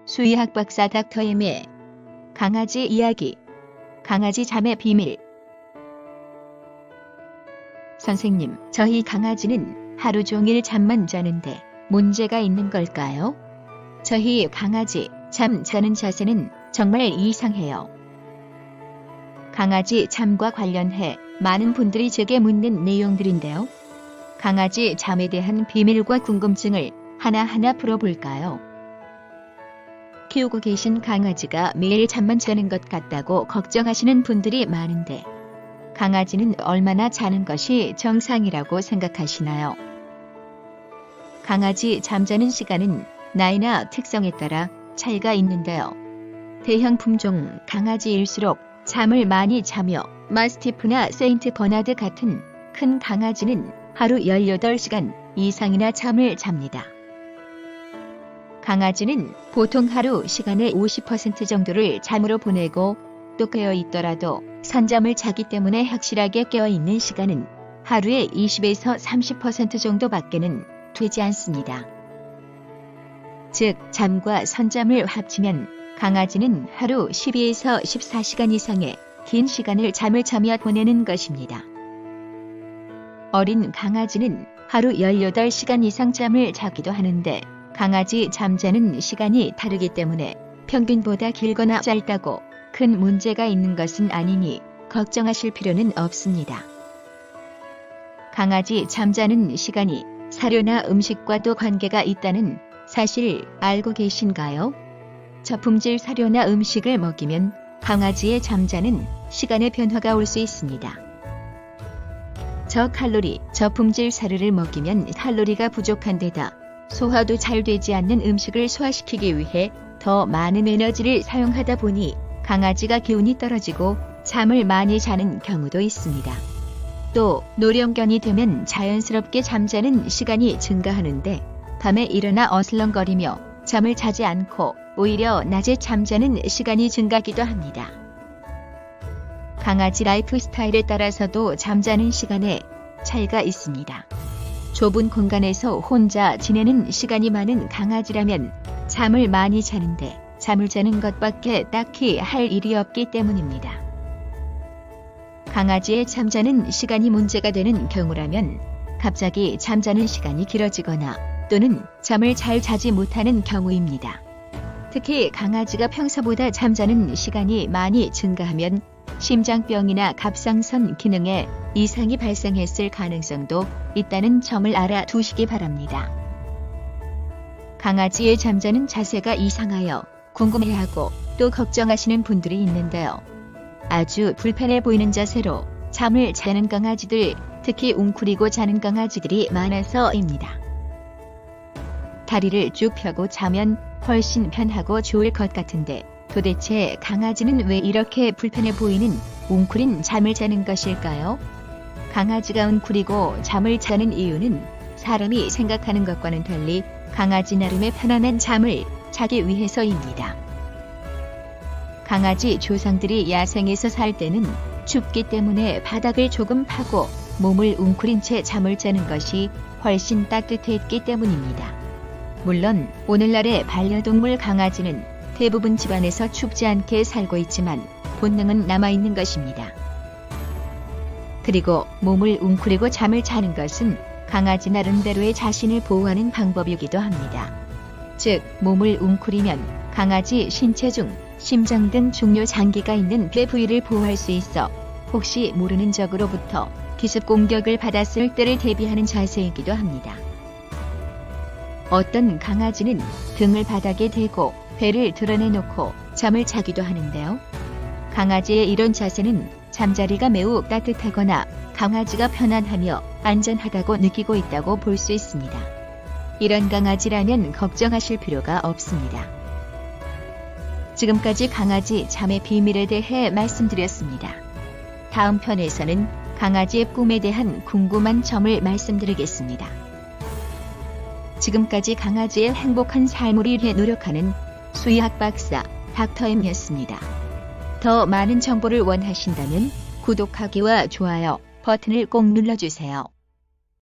수의학 박사 닥터엠의 강아지 이야기. 강아지 잠의 비밀. 선생님, 저희 강아지는 하루 종일 잠만 자는데 문제가 있는 걸까요? 저희 강아지 잠 자는 자세는 정말 이상해요. 강아지 잠과 관련해 많은 분들이 제게 묻는 내용들인데요. 강아지 잠에 대한 비밀과 궁금증을 하나하나 풀어볼까요? 키우고 계신 강아지가 매일 잠만 자는 것 같다고 걱정하시는 분들이 많은데, 강아지는 얼마나 자는 것이 정상이라고 생각하시나요? 강아지 잠자는 시간은 나이나 특성에 따라 차이가 있는데요. 대형 품종 강아지일수록 잠을 많이 자며 마스티프나 세인트 버나드 같은 큰 강아지는 하루 18시간 이상이나 잠을 잡니다. 강아지는 보통 하루 시간의 50% 정도를 잠으로 보내고, 또 깨어 있더라도 산잠을 자기 때문에 확실하게 깨어 있는 시간은 하루에 20에서 30% 정도밖에는 되지 않습니다. 즉, 잠과 선잠을 합치면 강아지는 하루 12에서 14시간 이상의 긴 시간을 잠을 자며 보내는 것입니다. 어린 강아지는 하루 18시간 이상 잠을 자기도 하는데, 강아지 잠자는 시간이 다르기 때문에 평균보다 길거나 짧다고 큰 문제가 있는 것은 아니니 걱정하실 필요는 없습니다. 강아지 잠자는 시간이 사료나 음식과도 관계가 있다는 사실 알고 계신가요? 저품질 사료나 음식을 먹이면 강아지의 잠자는 시간에 변화가 올 수 있습니다. 저칼로리, 저품질 사료를 먹이면 칼로리가 부족한 데다 소화도 잘 되지 않는 음식을 소화시키기 위해 더 많은 에너지를 사용하다 보니 강아지가 기운이 떨어지고 잠을 많이 자는 경우도 있습니다. 또 노령견이 되면 자연스럽게 잠자는 시간이 증가하는데, 밤에 일어나 어슬렁거리며 잠을 자지 않고 오히려 낮에 잠자는 시간이 증가하기도 합니다. 강아지 라이프 스타일에 따라서도 잠자는 시간에 차이가 있습니다. 좁은 공간에서 혼자 지내는 시간이 많은 강아지라면 잠을 많이 자는데, 잠을 자는 것밖에 딱히 할 일이 없기 때문입니다. 강아지의 잠자는 시간이 문제가 되는 경우라면 갑자기 잠자는 시간이 길어지거나 또는 잠을 잘 자지 못하는 경우입니다. 특히 강아지가 평소보다 잠자는 시간이 많이 증가하면 심장병이나 갑상선 기능에 이상이 발생했을 가능성도 있다는 점을 알아두시기 바랍니다. 강아지의 잠자는 자세가 이상하여 궁금해하고 또 걱정하시는 분들이 있는데요. 아주 불편해 보이는 자세로 잠을 자는 강아지들, 특히 웅크리고 자는 강아지들이 많아서입니다. 다리를 쭉 펴고 자면 훨씬 편하고 좋을 것 같은데, 도대체 강아지는 왜 이렇게 불편해 보이는 웅크린 잠을 자는 것일까요? 강아지가 웅크리고 잠을 자는 이유는 사람이 생각하는 것과는 달리 강아지 나름의 편안한 잠을 자기 위해서입니다. 강아지 조상들이 야생에서 살 때는 춥기 때문에 바닥을 조금 파고 몸을 웅크린 채 잠을 자는 것이 훨씬 따뜻했기 때문입니다. 물론 오늘날의 반려동물 강아지는 대부분 집안에서 춥지 않게 살고 있지만 본능은 남아있는 것입니다. 그리고 몸을 웅크리고 잠을 자는 것은 강아지 나름대로의 자신을 보호하는 방법이기도 합니다. 즉, 몸을 웅크리면 강아지 신체 중 심장 등 중요 장기가 있는 배 부위를 보호할 수 있어 혹시 모르는 적으로부터 기습 공격을 받았을 때를 대비하는 자세이기도 합니다. 어떤 강아지는 등을 바닥에 대고 배를 드러내놓고 잠을 자기도 하는데요. 강아지의 이런 자세는 잠자리가 매우 따뜻하거나 강아지가 편안하며 안전하다고 느끼고 있다고 볼 수 있습니다. 이런 강아지라면 걱정하실 필요가 없습니다. 지금까지 강아지 잠의 비밀에 대해 말씀드렸습니다. 다음 편에서는 강아지의 꿈에 대한 궁금한 점을 말씀드리겠습니다. 지금까지 강아지의 행복한 삶을 위해 노력하는 수의학 박사 닥터엠이었습니다. 더 많은 정보를 원하신다면 구독하기와 좋아요 버튼을 꼭 눌러주세요.